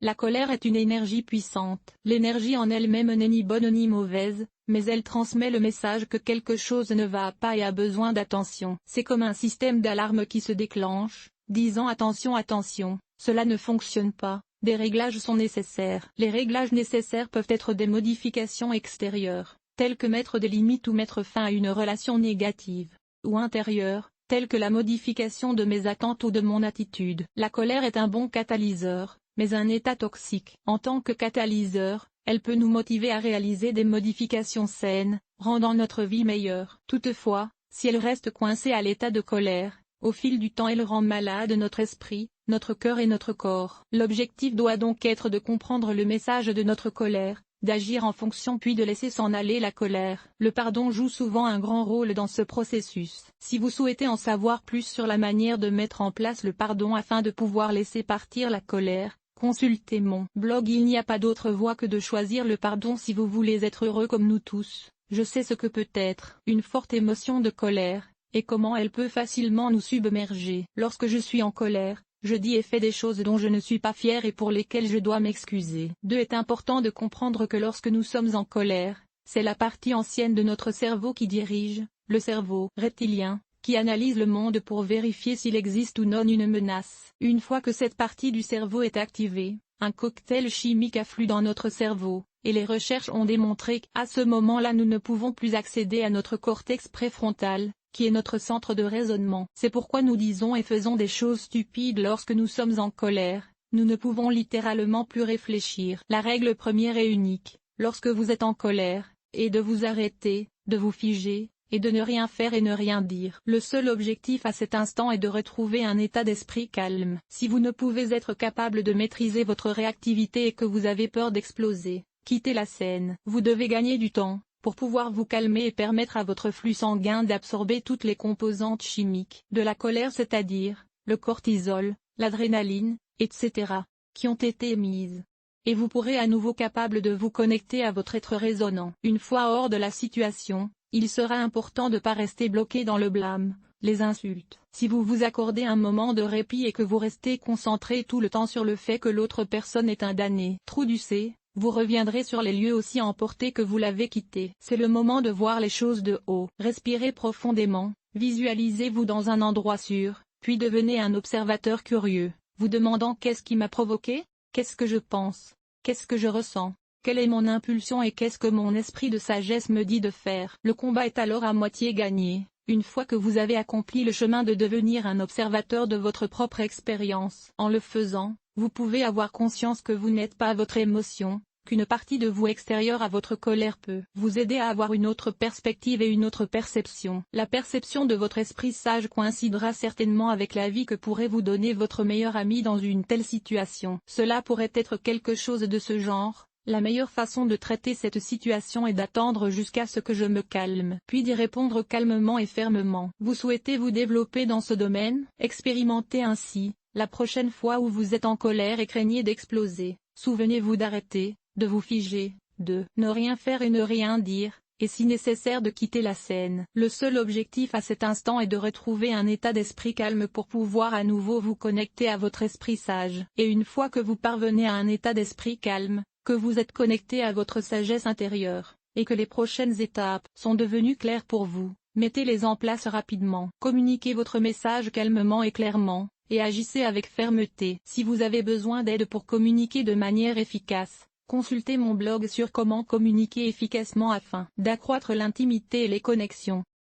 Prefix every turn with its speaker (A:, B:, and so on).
A: La colère est une énergie puissante. L'énergie en elle-même n'est ni bonne ni mauvaise, mais elle transmet le message que quelque chose ne va pas et a besoin d'attention. C'est comme un système d'alarme qui se déclenche, disant attention attention, cela ne fonctionne pas, des réglages sont nécessaires. Les réglages nécessaires peuvent être des modifications extérieures, telles que mettre des limites ou mettre fin à une relation négative, ou intérieures, telles que la modification de mes attentes ou de mon attitude. La colère est un bon catalyseur, mais un état toxique. En tant que catalyseur, elle peut nous motiver à réaliser des modifications saines, rendant notre vie meilleure. Toutefois, si elle reste coincée à l'état de colère, au fil du temps elle rend malade notre esprit, notre cœur et notre corps. L'objectif doit donc être de comprendre le message de notre colère, d'agir en fonction puis de laisser s'en aller la colère. Le pardon joue souvent un grand rôle dans ce processus. Si vous souhaitez en savoir plus sur la manière de mettre en place le pardon afin de pouvoir laisser partir la colère, consultez mon blog. Il n'y a pas d'autre voie que de choisir le pardon si vous voulez être heureux comme nous tous. Je sais ce que peut être une forte émotion de colère, et comment elle peut facilement nous submerger. Lorsque je suis en colère, je dis et fais des choses dont je ne suis pas fier et pour lesquelles je dois m'excuser. Il est important de comprendre que lorsque nous sommes en colère, c'est la partie ancienne de notre cerveau qui dirige, le cerveau reptilien, qui analyse le monde pour vérifier s'il existe ou non une menace. Une fois que cette partie du cerveau est activée, un cocktail chimique afflue dans notre cerveau, et les recherches ont démontré qu'à ce moment-là nous ne pouvons plus accéder à notre cortex préfrontal, qui est notre centre de raisonnement. C'est pourquoi nous disons et faisons des choses stupides lorsque nous sommes en colère, nous ne pouvons littéralement plus réfléchir. La règle première et unique, lorsque vous êtes en colère, est de vous arrêter, de vous figer, et de ne rien faire et ne rien dire. Le seul objectif à cet instant est de retrouver un état d'esprit calme. Si vous ne pouvez être capable de maîtriser votre réactivité et que vous avez peur d'exploser, quittez la scène. Vous devez gagner du temps, pour pouvoir vous calmer et permettre à votre flux sanguin d'absorber toutes les composantes chimiques de la colère, c'est-à-dire le cortisol, l'adrénaline, etc., qui ont été émises. Et vous pourrez à nouveau capable de vous connecter à votre être résonnant. Une fois hors de la situation, il sera important de ne pas rester bloqué dans le blâme, les insultes. Si vous vous accordez un moment de répit et que vous restez concentré tout le temps sur le fait que l'autre personne est un damné trou du C, vous reviendrez sur les lieux aussi emporté que vous l'avez quitté. C'est le moment de voir les choses de haut. Respirez profondément, visualisez-vous dans un endroit sûr, puis devenez un observateur curieux, vous demandant qu'est-ce qui m'a provoqué, qu'est-ce que je pense, qu'est-ce que je ressens, quelle est mon impulsion et qu'est-ce que mon esprit de sagesse me dit de faire. Le combat est alors à moitié gagné. Une fois que vous avez accompli le chemin de devenir un observateur de votre propre expérience. En le faisant, vous pouvez avoir conscience que vous n'êtes pas votre émotion, qu'une partie de vous extérieure à votre colère peut vous aider à avoir une autre perspective et une autre perception. La perception de votre esprit sage coïncidera certainement avec la vie que pourrait vous donner votre meilleur ami dans une telle situation. Cela pourrait être quelque chose de ce genre. La meilleure façon de traiter cette situation est d'attendre jusqu'à ce que je me calme, puis d'y répondre calmement et fermement. Vous souhaitez vous développer dans ce domaine? Expérimentez ainsi, la prochaine fois où vous êtes en colère et craignez d'exploser, souvenez-vous d'arrêter, de vous figer, de ne rien faire et ne rien dire, et si nécessaire de quitter la scène. Le seul objectif à cet instant est de retrouver un état d'esprit calme pour pouvoir à nouveau vous connecter à votre esprit sage. Et une fois que vous parvenez à un état d'esprit calme, que vous êtes connecté à votre sagesse intérieure, et que les prochaines étapes sont devenues claires pour vous, mettez-les en place rapidement. Communiquez votre message calmement et clairement, et agissez avec fermeté. Si vous avez besoin d'aide pour communiquer de manière efficace, consultez mon blog sur comment communiquer efficacement afin d'accroître l'intimité et les connexions.